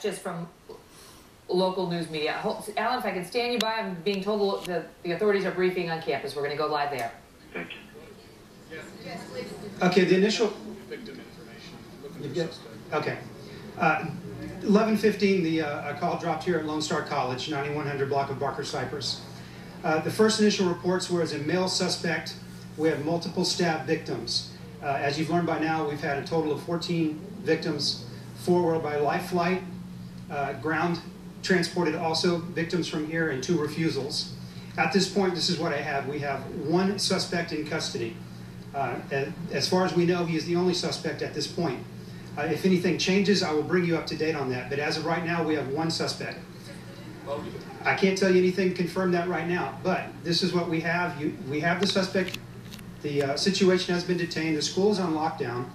that's just from local news media. Alan, if I can stand you by, I'm being told the authorities are briefing on campus. We're going to go live there. Thank you. Okay, the initial... Victim information. Okay. 11:15, a call dropped here at Lone Star College, 9100 block of Barker Cypress. The first initial reports were as a male suspect. We have multiple stab victims. As you've learned by now, we've had a total of 14 victims, 4 were by life flight, ground transported also victims from here, and 2 refusals. At this point, this is what I have. We have 1 suspect in custody. As far as we know, he is the only suspect at this point. If anything changes, I will bring you up to date on that. But as of right now, we have 1 suspect. I can't tell you anything to confirm that right now, but this is what we have. We have the suspect. The situation has been detained. The school is on lockdown.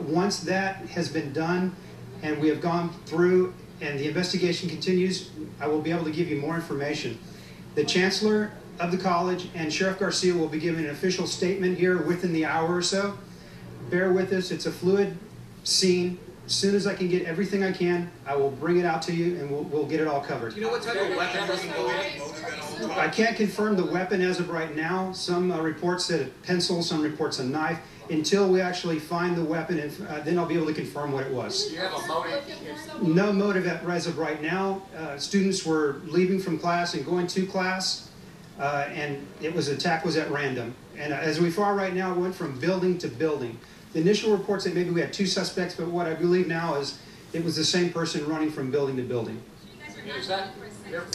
Once that has been done and we have gone through and the investigation continues, I will be able to give you more information. The chancellor of the college and Sheriff Garcia will be giving an official statement here within the hour or so. Bear with us. It's a fluid scene. As soon as I can get everything I can, I will bring it out to you and we'll get it all covered. Do you know what type of weapon we can go in? I can't confirm the weapon as of right now. Some reports said a pencil, some reports a knife. Until we actually find the weapon, and then I'll be able to confirm what it was. Do you have a motive? No motive as of right now. Students were leaving from class and going to class, and attack was at random. And as we far right now, it went from building to building. The initial reports that maybe we had 2 suspects, but what I believe now is it was the same person running from building to building.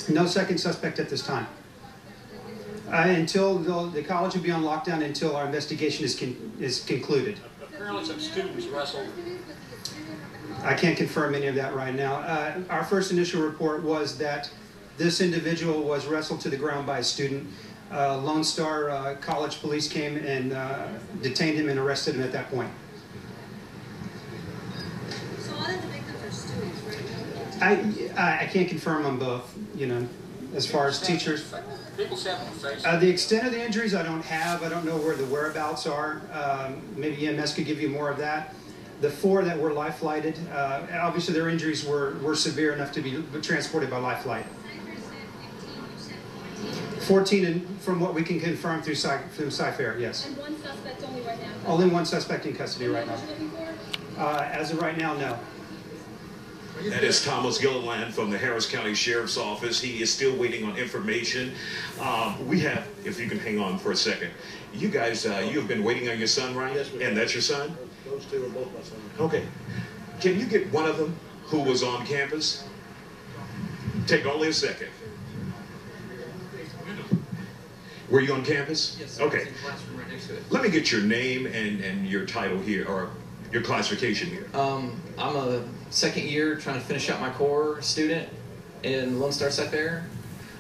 No second suspect at this time. Until the college will be on lockdown until our investigation is concluded. Apparently some students wrestled. I can't confirm any of that right now. Our first initial report was that this individual was wrestled to the ground by a student. Lone Star College police came and detained him and arrested him at that point. So all of the victims are students, right? I can't confirm on both, you know, as far as teachers. People stab in the face. The extent of the injuries I don't have. I don't know where the whereabouts are. Maybe EMS could give you more of that. The 4 that were life flighted, obviously their injuries were severe enough to be transported by life flight. 14 from what we can confirm through Cyfair, yes. And 1 suspect only right now? Only 1 suspect in custody right now. As of right now, no. That is Thomas Gilliland from the Harris County Sheriff's Office. He is still waiting on information. We have, if you can hang on for a second, you guys, you have been waiting on your son, right? Yes, and that's your son? Those 2 are both my sons. Okay. Can you get one of them who was on campus? Take only a second. Were you on campus? Yes. Okay. Classroom right next to it. Let me get your name and your title here, or your classification here. I'm a 2nd year trying to finish out my core student in Lone Star Cyfair,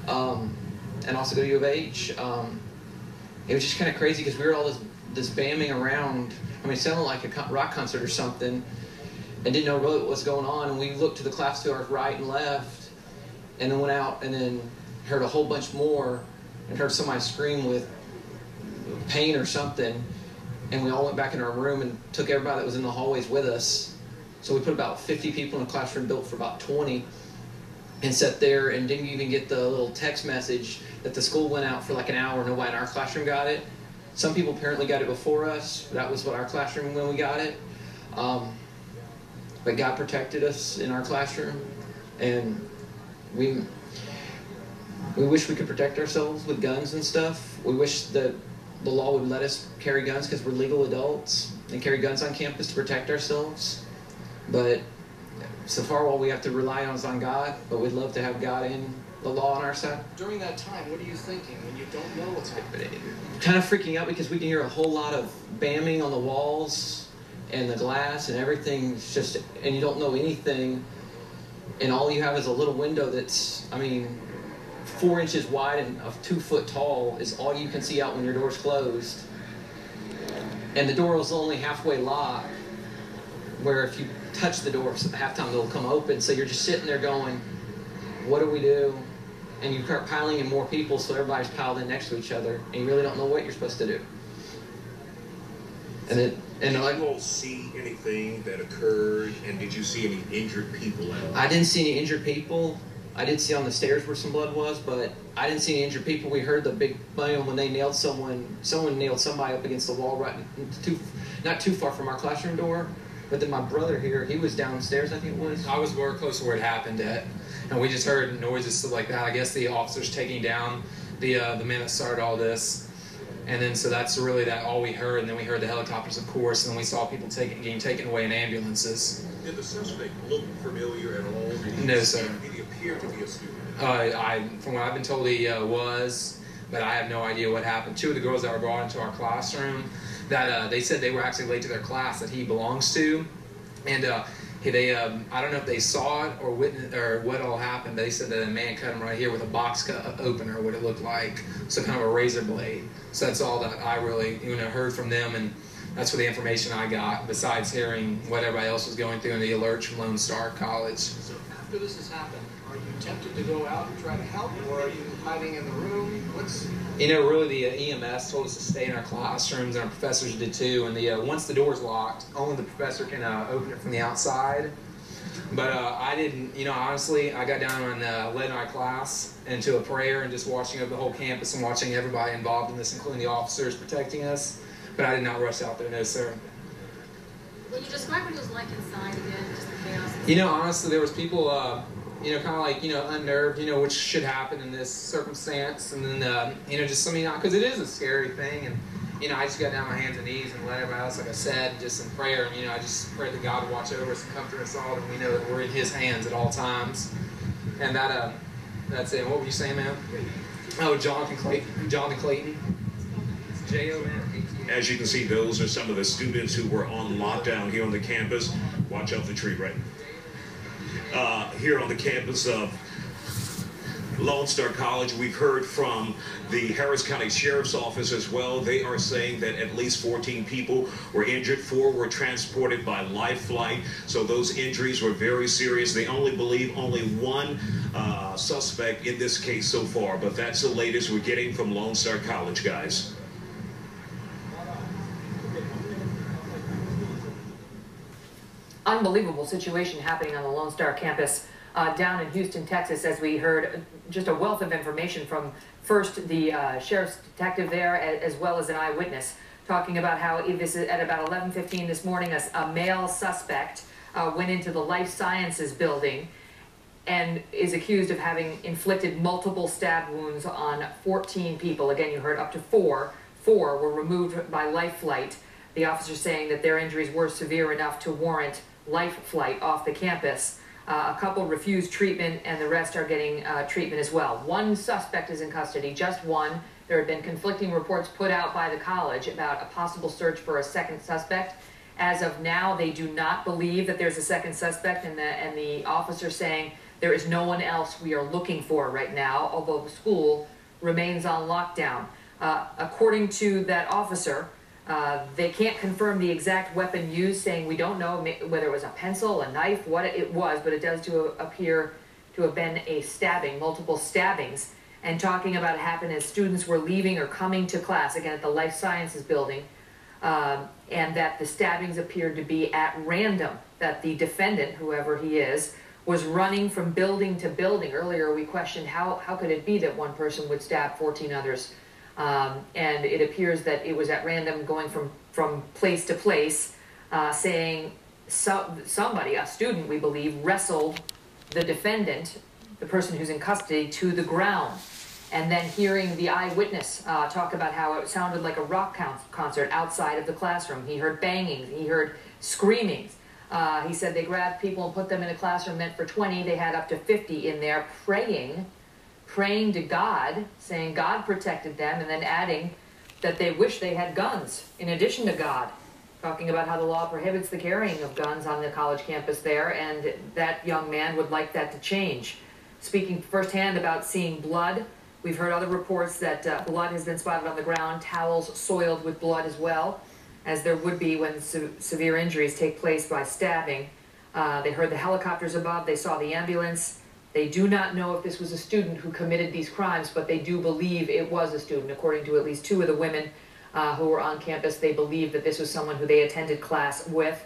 and also go to U of H. It was just kind of crazy because we were all this bamming around. I mean, it sounded like a rock concert or something, and didn't know really what was going on. And we looked to the class to our right and left, and then went out and then heard a whole bunch more, and heard somebody scream with pain or something. And we all went back in our room and took everybody that was in the hallways with us. So we put about 50 people in a classroom built for about 20 and sat there and didn't even get the little text message that the school went out for like an hour. Nobody in our classroom got it. Some people apparently got it before us. That was what our classroom when we got it. But God protected us in our classroom. And we wish we could protect ourselves with guns and stuff. We wish that the law would let us carry guns because we're legal adults and carry guns on campus to protect ourselves. But so far, all we have to rely on is on God, but we'd love to have God in the law on our side. During that time, what are you thinking when you don't know what's happening? Kind of freaking out because we can hear a whole lot of bamming on the walls and the glass and everything. It's just, and you don't know anything, and all you have is a little window that's, I mean, 4 inches wide and 2 foot tall is all you can see out when your door's closed. And the door is only halfway locked, where if you touch the door, half time it'll come open. So you're just sitting there going, what do we do? And you start piling in more people, so everybody's piled in next to each other, and you really don't know what you're supposed to do. And And Did like, you all see anything that occurred, and did you see any injured people at all? I didn't see any injured people. I did see on the stairs where some blood was, but I didn't see any injured people. We heard the big bang when they nailed someone. Someone nailed somebody up against the wall not too far from our classroom door. But then my brother here, he was downstairs, I think it was. I was more close to where it happened at, and we just heard noises stuff like that. I guess the officers taking down the man that started all this, and then so that's really that all we heard. And then we heard the helicopters, of course, and then we saw people getting taken away in ambulances. Did the suspect look familiar at all? No, sir. Did he appear to be a student? From what I've been told, he was, but I have no idea what happened. Two of the girls that were brought into our classroom, that they said they were actually late to their class that he belongs to, and they I don't know if they saw it or witnessed or what all happened. They said that a man cut him right here with a box cut opener, what it looked like, so kind of a razor blade. So that's all that I really heard from them, and that's where the information I got. Besides hearing what everybody else was going through in the alerts from Lone Star College. So after this has happened, are you tempted to go out and try to help, or are you hiding in the room? Really the EMS told us to stay in our classrooms, and our professors did too. And once the door's locked, only the professor can open it from the outside. But I didn't, honestly, I got down and led my class into a prayer and just watching over the whole campus and watching everybody involved in this, including the officers protecting us. But I did not rush out there, no sir. Will you describe what it was like inside again, just the chaos? Honestly, there was people, kind of like, unnerved, which should happen in this circumstance. And then, just something, because it is a scary thing. And, I just got down on my hands and knees and let everybody else, like I said, just in prayer. And, I just prayed that God would watch over us and comfort us all. And we know that we're in His hands at all times. And that's it. What were you saying, ma'am? Oh, Jonathan Clayton. Jon. As you can see, those are some of the students who were on lockdown here on the campus. Watch out the tree, right? Here on the campus of Lone Star College, we've heard from the Harris County Sheriff's Office as well. They are saying that at least 14 people were injured. 4 were transported by life flight. So those injuries were very serious. They only believe only one suspect in this case so far, but that's the latest we're getting from Lone Star College, guys. Unbelievable situation happening on the Lone Star campus down in Houston, Texas, as we heard just a wealth of information from first the sheriff's detective there, as well as an eyewitness, talking about how this is at about 11:15 this morning, a male suspect went into the Life Sciences building and is accused of having inflicted multiple stab wounds on 14 people. Again, you heard up to 4. 4 were removed by life flight. The officers saying that their injuries were severe enough to warrant life flight off the campus. A couple refused treatment, and the rest are getting treatment as well. 1 suspect is in custody, just 1. There have been conflicting reports put out by the college about a possible search for a second suspect. As of now, they do not believe that there's a second suspect, and the officer saying there is no one else we are looking for right now, although the school remains on lockdown. According to that officer, they can't confirm the exact weapon used, saying we don't know whether it was a pencil, a knife, what it was, but it does appear to have been a stabbing, multiple stabbings, and talking about it happened as students were leaving or coming to class, again at the Life Sciences building, and that the stabbings appeared to be at random, that the defendant, whoever he is, was running from building to building. Earlier we questioned how could it be that one person would stab 14 others. And it appears that it was at random, going from place to place, saying somebody, a student we believe, wrestled the defendant, the person who's in custody, to the ground. And then hearing the eyewitness talk about how it sounded like a rock concert outside of the classroom. He heard bangings, he heard screamings. He said they grabbed people and put them in a classroom meant for 20. They had up to 50 in there praying to God, saying God protected them, and then adding that they wish they had guns in addition to God, talking about how the law prohibits the carrying of guns on the college campus there, and that young man would like that to change. Speaking firsthand about seeing blood, we've heard other reports that blood has been spotted on the ground, towels soiled with blood as well, as there would be when severe injuries take place by stabbing. They heard the helicopters above, they saw the ambulance. They do not know if this was a student who committed these crimes, but they do believe it was a student, according to at least 2 of the women who were on campus. They believed that this was someone who they attended class with.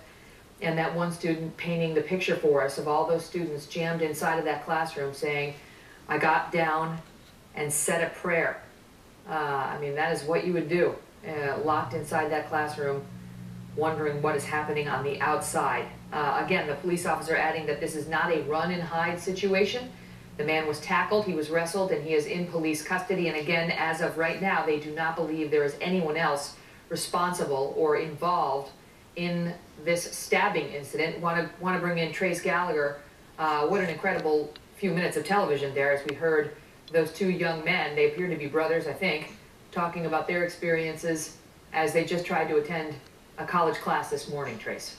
And that one student painting the picture for us of all those students jammed inside of that classroom saying, I got down and said a prayer. I mean, that is what you would do, locked inside that classroom, wondering what is happening on the outside. Again, the police officer adding that this is not a run and hide situation. The man was tackled, he was wrestled, and he is in police custody. And again, as of right now, they do not believe there is anyone else responsible or involved in this stabbing incident. Want to bring in Trace Gallagher. What an incredible few minutes of television there as we heard those two young men, they appear to be brothers, I think, talking about their experiences as they just tried to attend a college class this morning, Trace.